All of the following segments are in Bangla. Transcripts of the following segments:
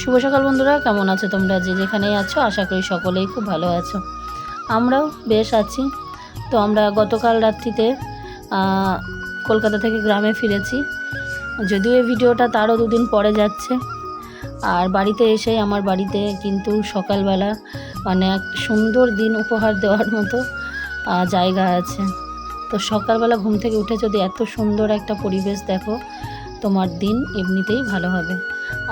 শুভ সকাল বন্ধুরা, কেমন আছো তোমরা? যে যেখানেই আছো আশা করি সকলেই খুব ভালো আছো। আমরাও বেশ আছি। তো আমরা গতকাল রাত্রিতে কলকাতা থেকে গ্রামে ফিরেছি। যদিও এই ভিডিওটা তারও দুদিন পরে যাচ্ছে। আর বাড়িতে এসেই আমার বাড়িতে কিন্তু সকালবেলা মানে এক সুন্দর দিন উপহার দেওয়ার মতো জায়গা আছে। তো সকালবেলা ঘুম থেকে উঠে যদি এত সুন্দর একটা পরিবেশ দেখো, তোমার দিন এমনিতেই ভালো হবে।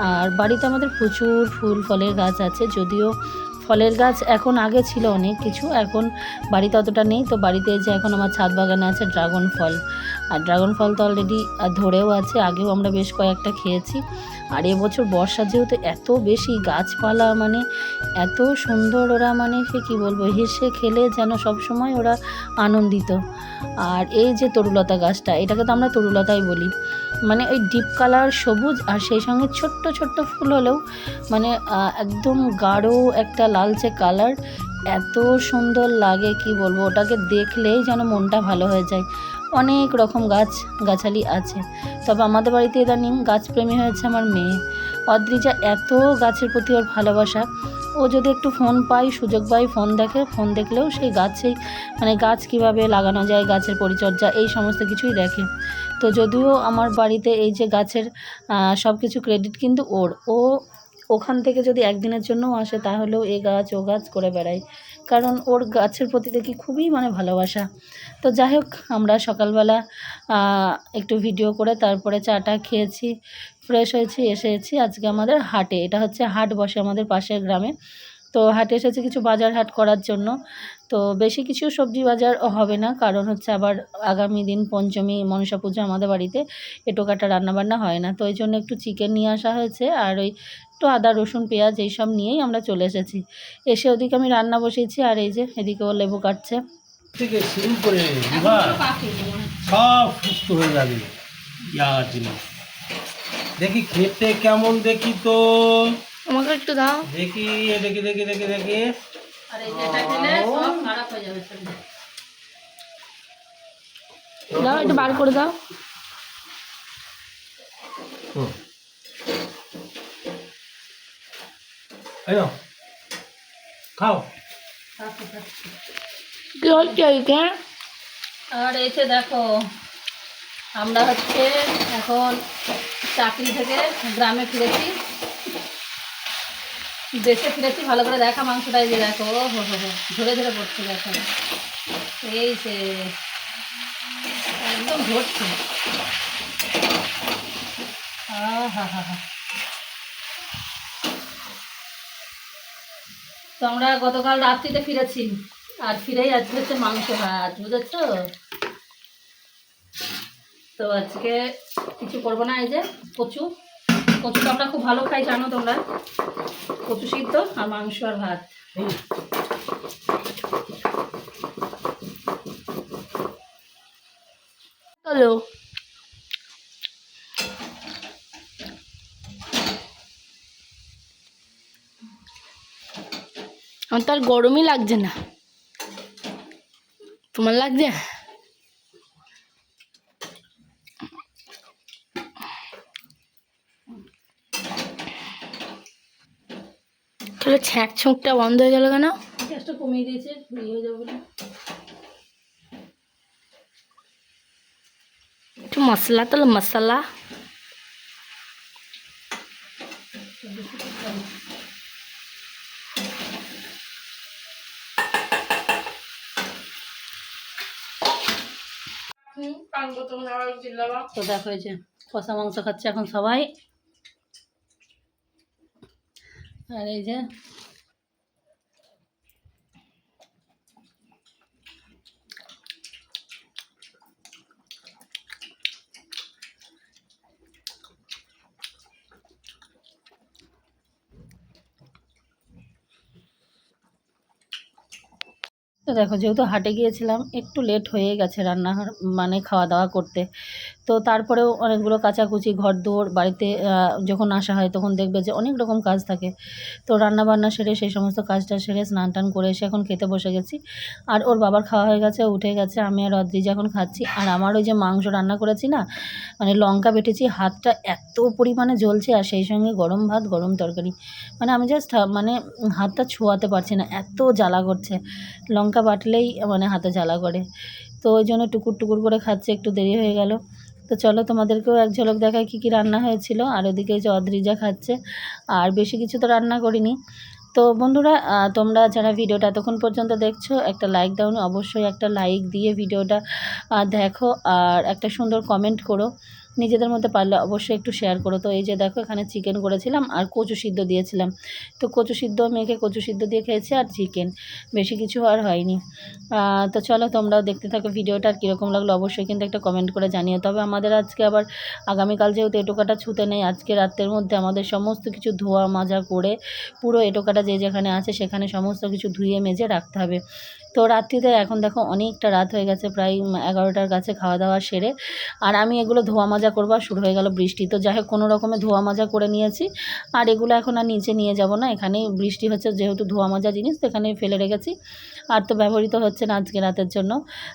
আর বাড়িতে আমাদের প্রচুর ফুল ফলের গাছ আছে। যদিও ফলের গাছ এখন আগে ছিল অনেক কিছু, এখন বাড়িতে অতটা নেই। তো বাড়িতে যে এখন আমার ছাদ বাগানে আছে ড্রাগন ফল, আর ড্রাগন ফল তো অলরেডি ধরেও আছে, আগেও আমরা বেশ কয়েকটা খেয়েছি। আর এবছর বর্ষা যেহেতু এত বেশি গাছপালা, মানে এত সুন্দর ওরা, মানে সে কী বলবো, হেসে খেলে যেন সবসময় ওরা আনন্দিত। আর এই যে তরুলতা গাছটা, এটাকে তো আমরা তরুলতাই বলি, মানে ওই ডিপ কালার সবুজ আর সেই সঙ্গে ছোট্ট ছোট্ট ফুল হলেও মানে একদম গাঢ় একটা লালচে কালার, এত সুন্দর লাগে কি বলবো, ওটাকে দেখলেই যেন মনটা ভালো হয়ে যায়। অনেক রকম গাছালি আছে, তবে আমাদের বাড়িতে ইদানিং গাছপ্রেমী হয়েছে আমার মেয়ে অদ্রিজা। এত গাছের প্রতি ওর ভালোবাসা, ও যদি একটু ফোন পাই, সুযোগ পাই, ফোন দেখে, ফোন দেখলেও সেই গাছেই মানে গাছ কিভাবে লাগানো যায়, গাছের পরিচর্যা, এই সমস্ত কিছুই দেখে। তো যদিও আমার বাড়িতে এই যে গাছের সব কিছু ক্রেডিট কিন্তু ওর, ও ওখান থেকে যদি একদিনের জন্যও আসে তাহলেও এ গাছ ও গাছ করে বেড়ায়, কারণ ওর গাছের প্রতি দেখি খুবই মানে ভালোবাসা। তো যাই হোক, আমরা সকালবেলা একটু ভিডিও করে তারপরে চাটা খেয়েছি, ফ্রেশ হয়েছি, এসেছি আজকে আমাদের হাটে। এটা হচ্ছে হাট বসে আমাদের পাশের গ্রামে। তো হাটে এসেছি কিছু বাজার হাট করার জন্য। তো বেশি কিছু সবজি বাজার হবে না, কারণ হচ্ছে আবার আগামী দিন পঞ্চমী মনসা পুজো আমাদের বাড়িতে, এটো কাটা রান্নাবান্না হয় না। তো ওই জন্য একটু চিকেন নিয়ে আসা হয়েছে, আর ওই একটু আদা রসুন পেঁয়াজ এইসব নিয়েই আমরা চলে এসেছি। এসে ওদিকে আমি রান্না বসিয়েছি, আর এই যে এদিকে ও লেবু কাটছে। থেকে শুরু করে সব সুস্থ হয়ে যাবে। ইয়ার জিনিস দেখি খেতে কেমন, দেখি তো, আমাকে একটু দাও। দেখি দেখি দেখি দেখি দেখি আর এই যে এটা খেলে সব খারাপ হয়ে যাবে। দাও, একটু বার করে দাও। এই নাও, খাও। কি হচ্ছে এইটা? আর এই যে দেখো, আমরা হচ্ছে এখন চাকরি থেকে গ্রামে ফিরেছি, দেশে ফিরেছি। ভালো করে দেখা মাংসটাই যে দেখো, ও হো হো, ধরে ধরে পড়ছে দেখো, এই যে একদম ধরছে। হা হা হা। তো আমরা গতকাল রাত্রিতে ফিরেছি, আর ফিরেই আজকে হচ্ছে মাংস ভাত, বুঝেছ? তো আজকে কিছু করবো না। এই যে কচু, কচু তো আমরা খুব ভালো খাই, জানো তোমরা। কচু সিদ্ধ আর মাংস আর ভাত। হ্যালো, আমার তো আর গরমই লাগছে না, তোমার লাগছে? তাহলে ছ্যাঁক ছোঁকটা বন্ধ হয়ে গেল কেন? গ্যাসটা কমিয়ে দিয়েছে, হয়ে যাবে বলে। একটু মশলা, তাহলে মশলা তো দেখো, এই যে কষা মাংস খাচ্ছে এখন সবাই। আর এই যে তো দেখো, যেহেতু হাটে গিয়েছিলাম একটু লেট হয়ে গেছে রান্না মানে খাওয়া দাওয়া করতে। তো তারপরেও অনেকগুলো কাচাকুচি ঘরদোর বাড়িতে যখন আসা হয় তখন দেখবে যে অনেক রকম কাজ থাকে। তো রান্নাবান্না সেরে সেই সমস্ত কাজটা সেরে স্নান টান করে এসে এখন খেতে বসে গেছি। আর ওর বাবার খাওয়া হয়ে গেছে, উঠে গেছে, আমি আর অদ্রিজা এখন খাচ্ছি। আর আমার ওই যে মাংস রান্না করেছি না, মানে লঙ্কা বেটেছি, হাতটা এত পরিমাণে জ্বলছে, আর সেই সঙ্গে গরম ভাত গরম তরকারি, মানে আমি জাস্ট মানে হাতটা ছোঁয়াতে পারছি না, এত জ্বালা করছে। লঙ্কা বাটলেই মানে হাতে জ্বালা করে। তো ওই জন্য টুকুর টুকুর করে খাচ্ছে, একটু দেরি হয়ে গেল। তো চলো তোমাদেরকেও এক ঝলক দেখায় কী কী রান্না হয়েছিল। আর ওদিকে যে অদ্রিজা খাচ্ছে, আর বেশি কিছু তো রান্না করিনি। তো বন্ধুরা, তোমরা যারা ভিডিওটা এতক্ষণ পর্যন্ত দেখছো, একটা লাইক দাও, অবশ্যই একটা লাইক দিয়ে ভিডিওটা দেখো, আর একটা সুন্দর কমেন্ট করো। নিজেদের মধ্যে পারলে অবশ্যই একটু শেয়ার করো। তো এই যে দেখো, এখানে চিকেন করেছিলাম আর কচু সিদ্ধ দিয়েছিলাম। তো কচু সিদ্ধ মেখে কচু সিদ্ধ দিয়ে খেয়েছি, আর চিকেন, বেশি কিছু আর হয়নি। তো চলো তোমরাও দেখতে থাকো ভিডিওটা, আর কীরকম লাগলো অবশ্যই কিন্তু একটা কমেন্ট করে জানিও। তবে আমাদের আজকে আবার আগামীকাল যেহেতু এটোকাটা ছুতে নেই, আজকে রাতের মধ্যে আমাদের সমস্ত কিছু ধোয়া মাজা করে পুরো এটোকাটা যে যেখানে আছে সেখানে সমস্ত কিছু ধুয়ে মেজে রাখতে হবে। তো রাত্রিতে এখন দেখো অনেকটা রাত হয়ে গেছে, প্রায় 11টার কাছে খাওয়া দাওয়া সেরে, আর আমি এগুলো ধোয়া মাজা করবো, আর শুরু হয়ে গেল বৃষ্টি। তো যাই হোক, কোনো রকমে ধোয়া মাজা করে নিয়েছি, আর এগুলো এখন আর নিচে নিয়ে যাব না, এখানেই বৃষ্টি হচ্ছে যেহেতু ধোয়া মাজা জিনিস, তো এখানেই ফেলে রেখেছি। আর তো ব্যবহৃত হচ্ছে না আজকে রাতের জন্য,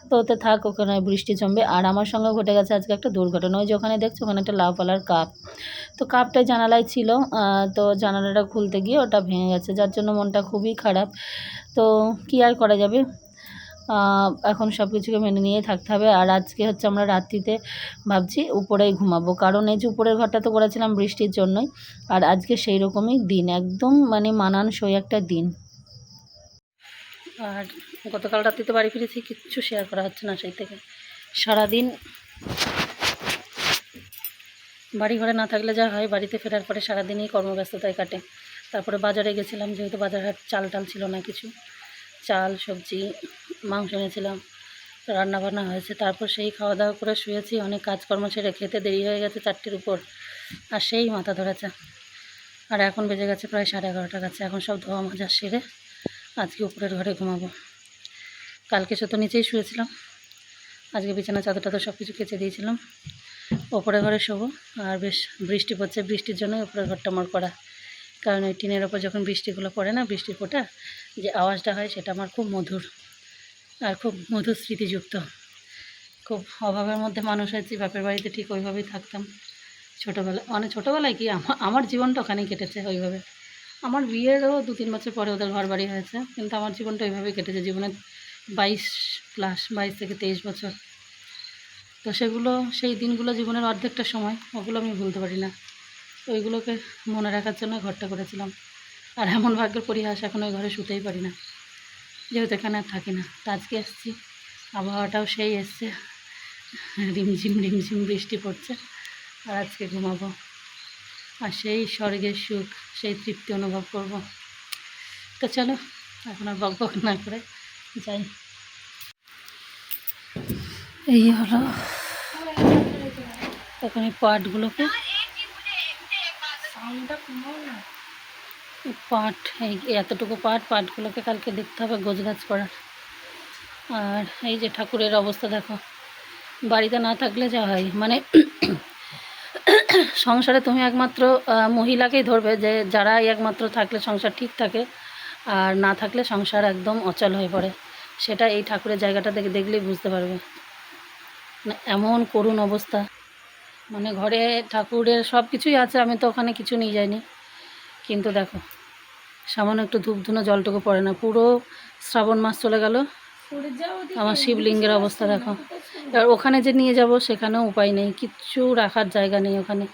তো ওতে থাক, ওখানে বৃষ্টি জমবে। আর আমার সঙ্গে ঘটে গেছে আজকে একটা দুর্ঘটনা। ওই যে ওখানে দেখছো, ওখানে একটা লাউপালার কাপ, তো কাপটা জানালায় ছিল, তো জানালাটা খুলতে গিয়ে ওটা ভেঙে গেছে, যার জন্য মনটা খুবই খারাপ। তো কী আর করা যাবে, এখন সব কিছুকে মেনে নিয়েই থাকতে হবে। আর আজকে হচ্ছে আমরা রাত্রিতে ভাবছি উপরেই ঘুমাবো, কারণ এই যে উপরের ঘরটা তো করেছিলাম বৃষ্টির জন্যই, আর আজকে সেই রকমই দিন, একদম মানে মানানসই একটা দিন। আর গতকাল রাত্রিতে বাড়ি ফিরেছি, কিচ্ছু শেয়ার করা হচ্ছে না, সেই থেকে সারাদিন বাড়ি ঘরে না থাকলে যা হয়, বাড়িতে ফেরার পরে সারাদিনই কর্মব্যস্ততায় কাটে। তারপরে বাজারে গেছিলাম, যেহেতু বাজারহাট চাল টাল ছিল না, কিছু চাল সবজি মাংস এনেছিলাম, রান্নাবান্না হয়েছে। তারপর সেই খাওয়া দাওয়া করে শুয়েছি, অনেক কাজকর্ম ছেড়ে খেতে দেরি হয়ে গেছে 4টের উপর, আর সেই মাথা ধরেছে। আর এখন বেজে গেছে প্রায় 11:30টার কাছে, এখন সব ধোয়া মাজা সেরে আজকে উপরের ঘরে ঘুমাবো। কালকে তো নিচেই শুয়েছিলাম, আজকে বিছানা চাদর টাদর সব কিছু কেচে দিয়েছিলাম, ওপরের ঘরে শোবো। আর বেশ বৃষ্টি পড়ছে, বৃষ্টির জন্যই ওপরের ঘরটা আমার করা, কারণ ওই টিনের ওপর যখন বৃষ্টিগুলো পড়ে না, বৃষ্টির ফোঁটা যে আওয়াজটা হয়, সেটা আমার খুব মধুর, আর খুব মধুর স্মৃতিযুক্ত। খুব অভাবের মধ্যে মানুষ হয়েছি, বাপের বাড়িতে ঠিক ওইভাবেই থাকতাম ছোটোবেলায়, মানে ছোটোবেলায় কি আমার জীবনটা ওখানেই কেটেছে ওইভাবে। আমার বিয়েরও 2-3 বছর পরে ওদের ঘর বাড়ি হয়েছে, কিন্তু আমার জীবনটা ওইভাবেই কেটেছে, জীবনে 22 থেকে 23 বছর। তো সেগুলো, সেই দিনগুলো জীবনের অর্ধেকটা সময়, ওগুলো আমি ভুলতে পারি না। ওইগুলোকে মনে রাখার জন্য ঘরটা করেছিলাম। আর এমন ভাগ্যের পরিহাস, এখন ওই ঘরে শুতেই পারি না, যেহেতু এখানে আর থাকি না। তো আজকে এসেছি, আবহাওয়াটাও সেই এসছে, রিমঝিম রিমঝিম বৃষ্টি পড়ছে, আর আজকে ঘুমাবো, আর সেই স্বর্গের সুখ, সেই তৃপ্তি অনুভব করব। তো চলো, এখন আর বকবক না করে যাই। এই হলো এখন এই পাটগুলোকে, পাট, এই এতটুকু পাটগুলোকে কালকে দেখতে হবে গোছগাছ করার। আর এই যে ঠাকুরের অবস্থা দেখো, বাড়িতে না থাকলে যা হয়, মানে সংসারে তুমি একমাত্র মহিলাকেই ধরবে, যে যারাই একমাত্র থাকলে সংসার ঠিক থাকে, আর না থাকলে সংসার একদম অচল হয়ে পড়ে। সেটা এই ঠাকুরের জায়গাটা দেখলেই বুঝতে পারবে, মানে এমন করুণ অবস্থা। মানে ঘরে ঠাকুরের সব কিছুই আছে, আমি তো ওখানে কিছু নিয়ে যাইনি, কিন্তু দেখো সামান্য একটু ধূপ ধুনো জলটুকু পড়ে না। পুরো শ্রাবণ মাস চলে গেল, আমার শিবলিঙ্গের অবস্থা দেখো। এবার ওখানে যে নিয়ে যাব, সেখানেও উপায় নেই, কিচ্ছু রাখার জায়গা নেই ওখানে।